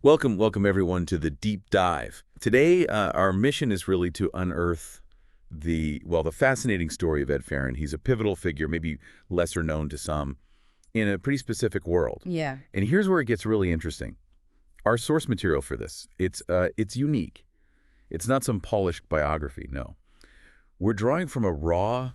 Welcome everyone to the deep dive. Today, our mission is really to unearth the fascinating story of Ed Faron. He's a pivotal figure, maybe lesser known to some, in a pretty specific world. Yeah. And here's where it gets really interesting. Our source material for this, it's unique. It's not some polished biography, no. We're drawing from a raw,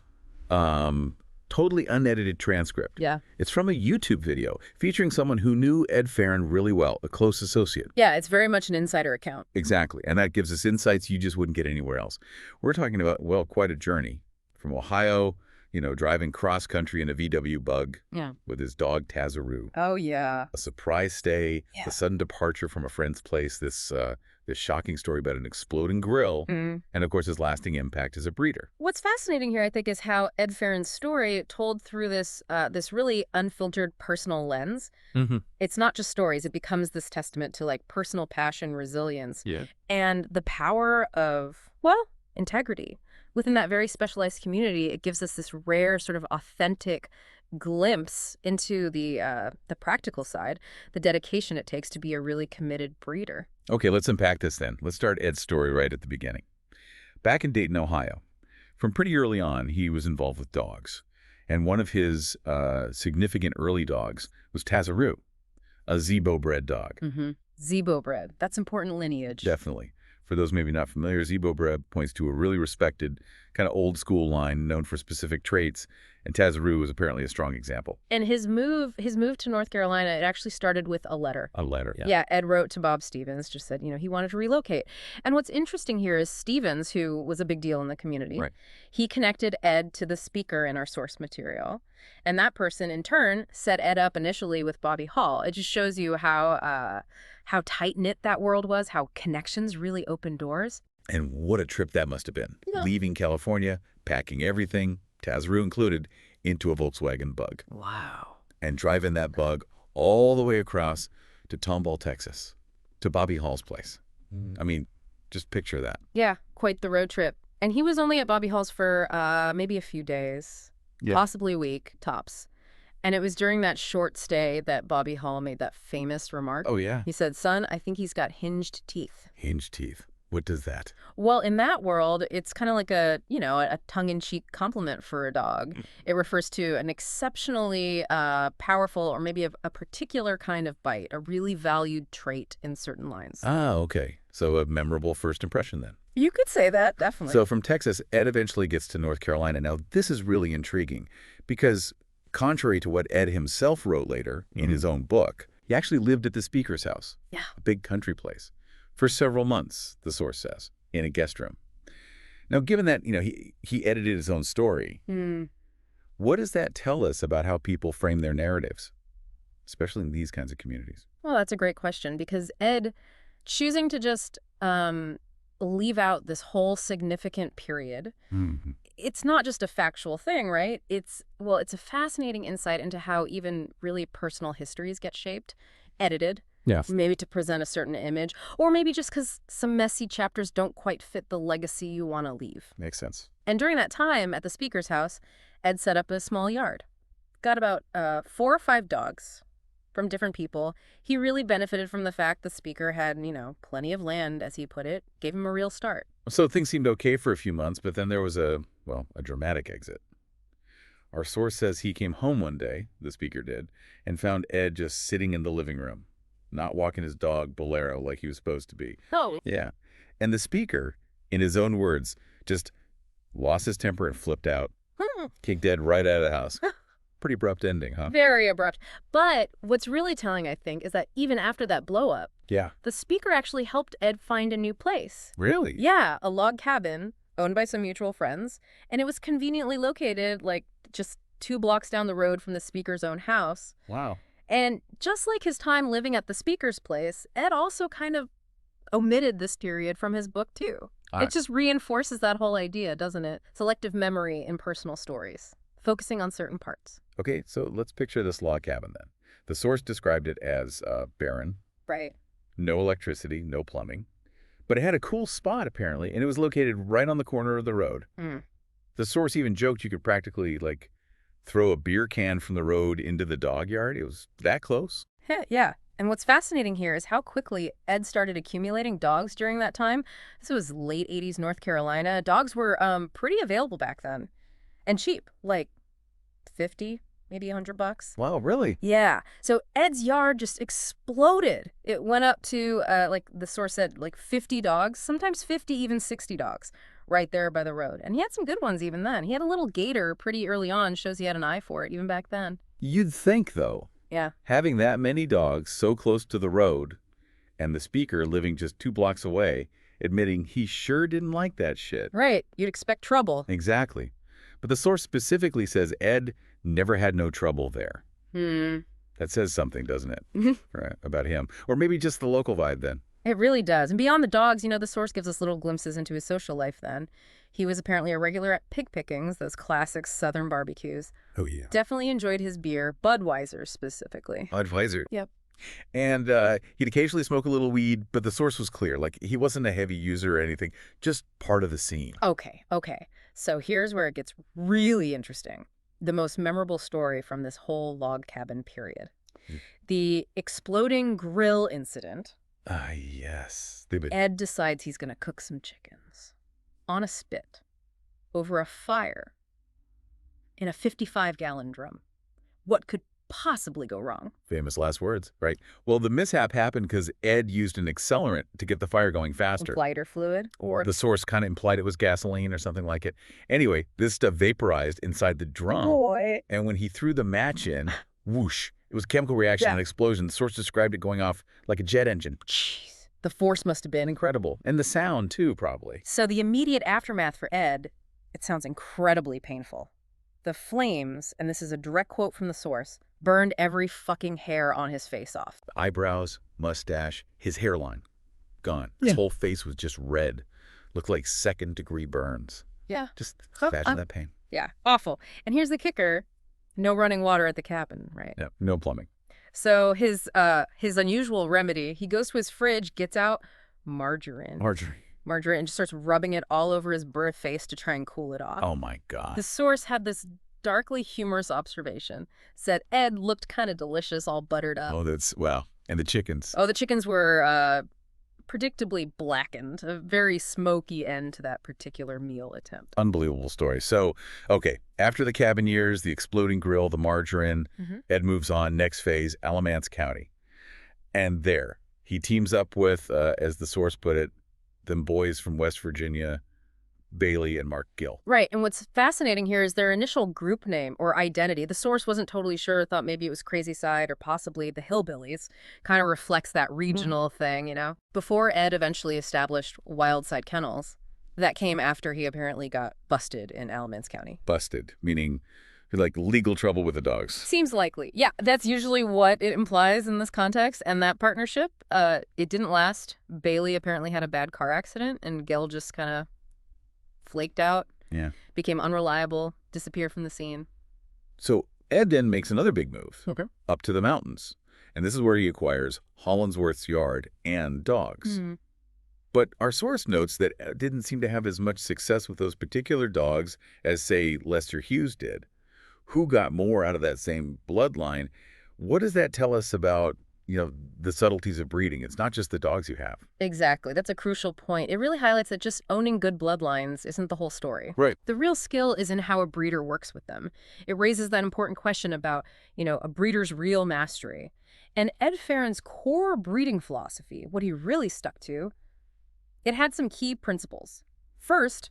totally unedited transcript. Yeah. It's from a YouTube video featuring someone who knew Ed Faron really well, a close associate. Yeah, it's very much an insider account. Exactly. And that gives us insights you just wouldn't get anywhere else. We're talking about, quite a journey from Ohio, driving cross-country in a VW Bug with his dog Tazaru. Oh, yeah. A surprise stay, the sudden departure from a friend's place, this shocking story about an exploding grill, and, of course, his lasting impact as a breeder. What's fascinating here, I think, is how Ed Faron's story told through this really unfiltered personal lens. It's not just stories. It becomes this testament to, personal passion, resilience, and the power of, integrity. Within that very specialized community, it gives us this rare sort of authentic glimpse into the practical side, the dedication it takes to be a really committed breeder. Okay, let's unpack this then. Let's start Ed's story right at the beginning. Back in Dayton, Ohio, from pretty early on, he was involved with dogs. And one of his significant early dogs was Tazaru, a Zebo-bred dog. Zebo-bred. That's important lineage. Definitely. For those maybe not familiar, Zebo-bred points to a really respected, kind of old-school line known for specific traits, and Tazaru was apparently a strong example. And his move to North Carolina, it actually started with a letter. A letter, yeah. Yeah, Ed wrote to Bob Stevens, just said, he wanted to relocate. And what's interesting here is Stevens, who was a big deal in the community, he connected Ed to the speaker in our source material. And that person, in turn, set Ed up initially with Bobby Hall. It just shows you how tight-knit that world was, how connections really opened doors. And what a trip that must have been. Leaving California, packing everything, Tazaru included, into a Volkswagen Bug. Wow. And driving that Bug all the way across to Tomball, Texas, to Bobby Hall's place. I mean, just picture that. Yeah, quite the road trip. And he was only at Bobby Hall's for maybe a few days, possibly a week, tops. And it was during that short stay that Bobby Hall made that famous remark. Oh, yeah? He said, "Son, I think he's got hinged teeth." Hinged teeth. What does that? Well, in that world, it's kind of like a tongue-in-cheek compliment for a dog. It refers to an exceptionally powerful or maybe a particular kind of bite, a really valued trait in certain lines. Ah, okay. So a memorable first impression then. You could say that, definitely. So from Texas, Ed eventually gets to North Carolina. Now, this is really intriguing because contrary to what Ed himself wrote later in his own book, he actually lived at the speaker's house, a big country place, for several months, the source says, in a guest room. Now, given that, he edited his own story, what does that tell us about how people frame their narratives, especially in these kinds of communities? Well, that's a great question because Ed choosing to just leave out this whole significant period, it's not just a factual thing, right? It's a fascinating insight into how even really personal histories get shaped, edited, maybe to present a certain image, or maybe just because some messy chapters don't quite fit the legacy you want to leave. Makes sense. And during that time at the speaker's house, Ed set up a small yard. Got about 4 or 5 dogs from different people. He really benefited from the fact the speaker had, plenty of land, as he put it, gave him a real start. So things seemed okay for a few months, but then there was a dramatic exit. Our source says he came home one day, the speaker did, and found Ed just sitting in the living room, not walking his dog, Bolero, like he was supposed to be. Oh. Yeah. And the speaker, in his own words, just lost his temper and flipped out, kicked Ed right out of the house. Pretty abrupt ending, huh? Very abrupt. But what's really telling, I think, is that even after that blow-up, the speaker actually helped Ed find a new place. Really? Yeah, a log cabin owned by some mutual friends, and it was conveniently located, just 2 blocks down the road from the speaker's own house. Wow. And just like his time living at the speaker's place, Ed also kind of omitted this period from his book, too. It just reinforces that whole idea, doesn't it? Selective memory in personal stories, focusing on certain parts. Okay, so let's picture this log cabin then. The source described it as barren. Right. No electricity, no plumbing. But it had a cool spot, apparently, and it was located right on the corner of the road. The source even joked you could practically, throw a beer can from the road into the dog yard. It was that close. Yeah. And what's fascinating here is how quickly Ed started accumulating dogs during that time. This was late 80s North Carolina. Dogs were pretty available back then. And cheap, like 50, maybe $100. Wow, really? Yeah. So Ed's yard just exploded. It went up to, like the source said, like 50 dogs, sometimes 50, even 60 dogs right there by the road. And he had some good ones even then. He had a little gator pretty early on, shows he had an eye for it even back then. You'd think, though, yeah, having that many dogs so close to the road and the speaker living just 2 blocks away, admitting he sure didn't like that shit. Right. You'd expect trouble. Exactly. But the source specifically says Ed never had no trouble there. That says something, doesn't it? Right, about him. Or maybe just the local vibe then. It really does. And beyond the dogs, you know, the source gives us little glimpses into his social life then. He was apparently a regular at pig pickings, those classic Southern barbecues. Oh, yeah. Definitely enjoyed his beer, Budweiser specifically. Budweiser. Yep. And he'd occasionally smoke a little weed, but the source was clear. Like, he wasn't a heavy user or anything, just part of the scene. Okay. So here's where it gets really interesting. The most memorable story from this whole log cabin period. The exploding grill incident. Ah, yes. Ed decides he's going to cook some chickens on a spit over a fire in a 55-gallon drum. What could possibly go wrong? Famous last words, right? Well, the mishap happened because Ed used an accelerant to get the fire going faster. Lighter fluid? Or the source kind of implied it was gasoline or something like it. Anyway, this stuff vaporized inside the drum. Boy. And when he threw the match in, whoosh, it was a chemical reaction and explosion. The source described it going off like a jet engine. Jeez. The force must have been incredible. And the sound, too, probably. So the immediate aftermath for Ed, it sounds incredibly painful. The flames, and this is a direct quote from the source, burned every fucking hair on his face off. Eyebrows, mustache, his hairline, gone. His whole face was just red. Looked like second-degree burns. Yeah. Just imagine that pain. Yeah, awful. And here's the kicker. No running water at the cabin, right? Yeah, no plumbing. So his unusual remedy, he goes to his fridge, gets out margarine, and just starts rubbing it all over his burnt face to try and cool it off. Oh, my God. The source had this darkly humorous observation. Said Ed looked kind of delicious, all buttered up. Oh, wow. And the chickens. Oh, the chickens were predictably blackened. A very smoky end to that particular meal attempt. Unbelievable story. So, okay, after the cabin years, the exploding grill, the margarine, Ed moves on. Next phase, Alamance County. And there, he teams up with, as the source put it, them boys from West Virginia, Bailey and Mark Gill. Right. And what's fascinating here is their initial group name or identity. The source wasn't totally sure, thought maybe it was Crazy Side or possibly the Hillbillies. Kind of reflects that regional thing, you know? Before Ed eventually established Wildside Kennels, that came after he apparently got busted in Alamance County. Busted, meaning like legal trouble with the dogs. Seems likely. Yeah, that's usually what it implies in this context. And that partnership, it didn't last. Bailey apparently had a bad car accident and Gill just kind of flaked out, became unreliable, disappeared from the scene. So Ed then makes another big move, up to the mountains. And this is where he acquires Hollingsworth's yard and dogs. But our source notes that Ed didn't seem to have as much success with those particular dogs as, say, Lester Hughes did. Who got more out of that same bloodline? What does that tell us about, you know, the subtleties of breeding? It's not just the dogs you have. Exactly. That's a crucial point. It really highlights that just owning good bloodlines isn't the whole story. Right. The real skill is in how a breeder works with them. It raises that important question about, you know, a breeder's real mastery. And Ed Faron's core breeding philosophy, what he really stuck to, it had some key principles. First,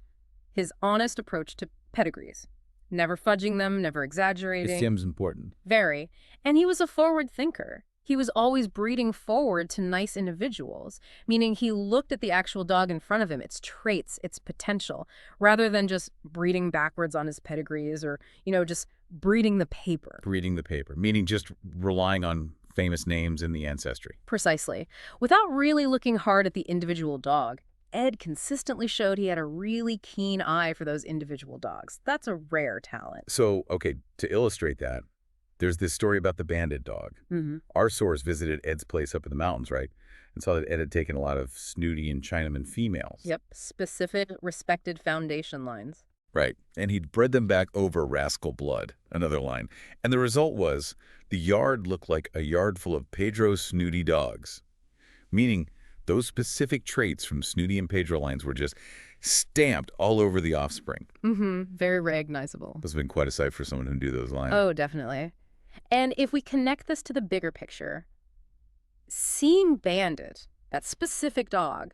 his honest approach to pedigrees. Never fudging them, never exaggerating. It seems important. Very. And he was a forward thinker. He was always breeding forward to nice individuals, meaning he looked at the actual dog in front of him, its traits, its potential, rather than just breeding backwards on his pedigrees or, you know, just breeding the paper. Breeding the paper, meaning just relying on famous names in the ancestry. Precisely. Without really looking hard at the individual dog, Ed consistently showed he had a really keen eye for those individual dogs. That's a rare talent. So, okay, to illustrate that, there's this story about the Bandit dog. Our source visited Ed's place up in the mountains, right? And saw that Ed had taken a lot of Snooty and Chinaman females. Yep, specific, respected foundation lines. Right. And he'd bred them back over Rascal blood, another line. And the result was the yard looked like a yard full of Pedro Snooty dogs, meaning those specific traits from Snooty and Pedro lines were just stamped all over the offspring. Very recognizable. This has been quite a sight for someone who knew those lines. Oh, definitely. And if we connect this to the bigger picture, seeing Bandit, that specific dog,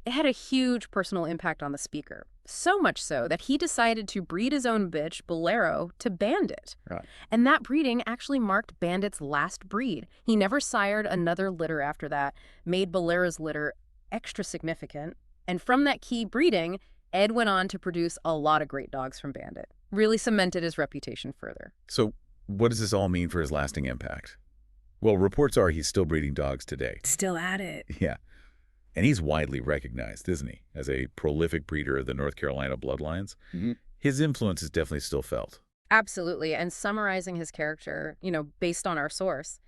it had a huge personal impact on the speaker. So much so that he decided to breed his own bitch, Bolero, to Bandit. Right. And that breeding actually marked Bandit's last breed. He never sired another litter after that, made Bolero's litter extra significant. And from that key breeding, Ed went on to produce a lot of great dogs from Bandit. Really cemented his reputation further. So what does this all mean for his lasting impact? Well, reports are he's still breeding dogs today. Still at it. Yeah. And he's widely recognized, isn't he, as a prolific breeder of the North Carolina bloodlines. His influence is definitely still felt. Absolutely. And summarizing his character, based on our source,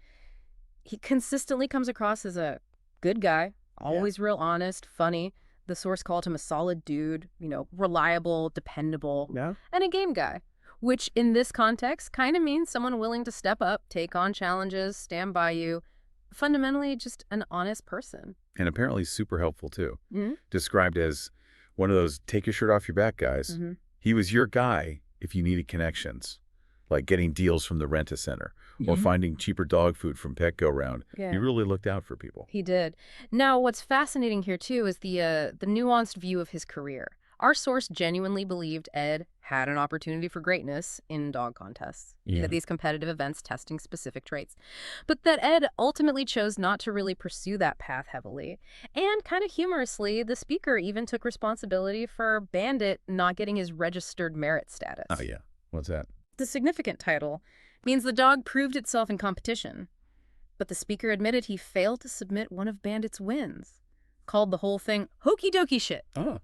he consistently comes across as a good guy, always real honest, funny. The source called him a solid dude, reliable, dependable, and a game guy, which in this context kind of means someone willing to step up, take on challenges, stand by you. Fundamentally, just an honest person. And apparently super helpful, too. Described as one of those take your shirt off your back guys. He was your guy if you needed connections, like getting deals from the rent-a-center or finding cheaper dog food from Pet Go Round. He really looked out for people. He did. Now, what's fascinating here, too, is the nuanced view of his career. Our source genuinely believed Ed had an opportunity for greatness in dog contests, these competitive events testing specific traits, but that Ed ultimately chose not to really pursue that path heavily. And kind of humorously, the speaker even took responsibility for Bandit not getting his registered merit status. Oh, yeah. What's that? The significant title means the dog proved itself in competition, but the speaker admitted he failed to submit one of Bandit's wins, called the whole thing hokey dokey shit. Oh.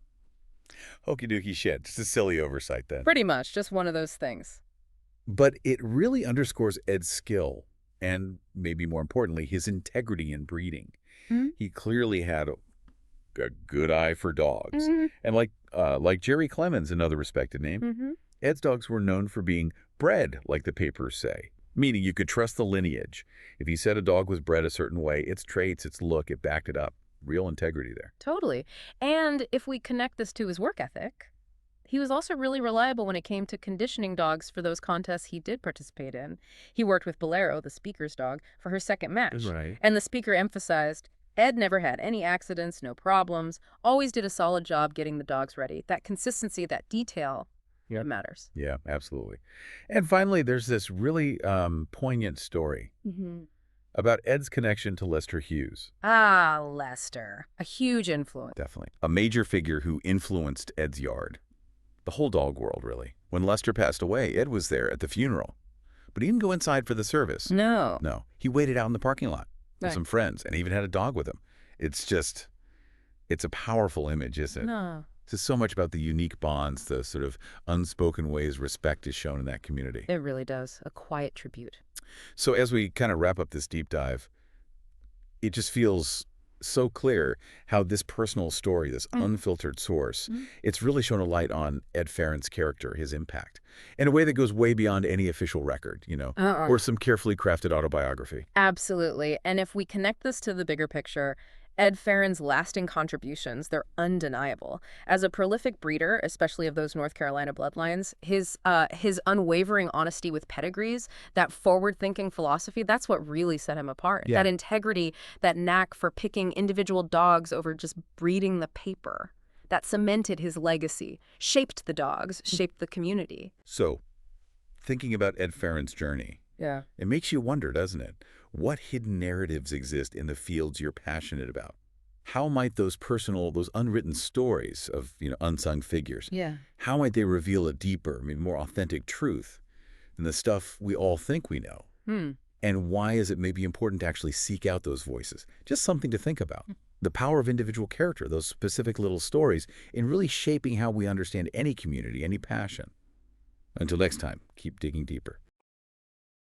Hokey dokey shit. Just a silly oversight then. Pretty much. Just one of those things. But it really underscores Ed's skill and, maybe more importantly, his integrity in breeding. He clearly had a good eye for dogs. And like Jerry Clemens, another respected name, Ed's dogs were known for being bred, like the papers say, meaning you could trust the lineage. If he said a dog was bred a certain way, its traits, its look, it backed it up. Real integrity there. Totally. And if we connect this to his work ethic, he was also really reliable when it came to conditioning dogs for those contests he did participate in. He worked with Bolero, the speaker's dog, for her second match. Right. And the speaker emphasized Ed never had any accidents, no problems, always did a solid job getting the dogs ready. That consistency, that detail, it matters. Yeah, absolutely. And finally, there's this really poignant story about Ed's connection to Lester Hughes. Ah, Lester. A huge influence. Definitely. A major figure who influenced Ed's yard. The whole dog world, really. When Lester passed away, Ed was there at the funeral. But he didn't go inside for the service. No. No. He waited out in the parking lot with some friends and even had a dog with him. It's a powerful image, isn't it? No. This is so much about the unique bonds, the sort of unspoken ways respect is shown in that community. It really does. A quiet tribute. So as we kind of wrap up this deep dive, it just feels so clear how this personal story, this unfiltered source, it's really shown a light on Ed Faron's character, his impact, in a way that goes way beyond any official record, or some carefully crafted autobiography. Absolutely. And if we connect this to the bigger picture, Ed Faron's lasting contributions, they're undeniable. As a prolific breeder, especially of those North Carolina bloodlines, his unwavering honesty with pedigrees, that forward-thinking philosophy, that's what really set him apart. Yeah. That integrity, that knack for picking individual dogs over just breeding the paper, that cemented his legacy, shaped the dogs, shaped the community. So, thinking about Ed Faron's journey, it makes you wonder, doesn't it? What hidden narratives exist in the fields you're passionate about? How might those unwritten stories of, unsung figures, how might they reveal a deeper, more authentic truth than the stuff we all think we know? And why is it maybe important to actually seek out those voices? Just something to think about. The power of individual character, those specific little stories, in really shaping how we understand any community, any passion. Until next time, keep digging deeper.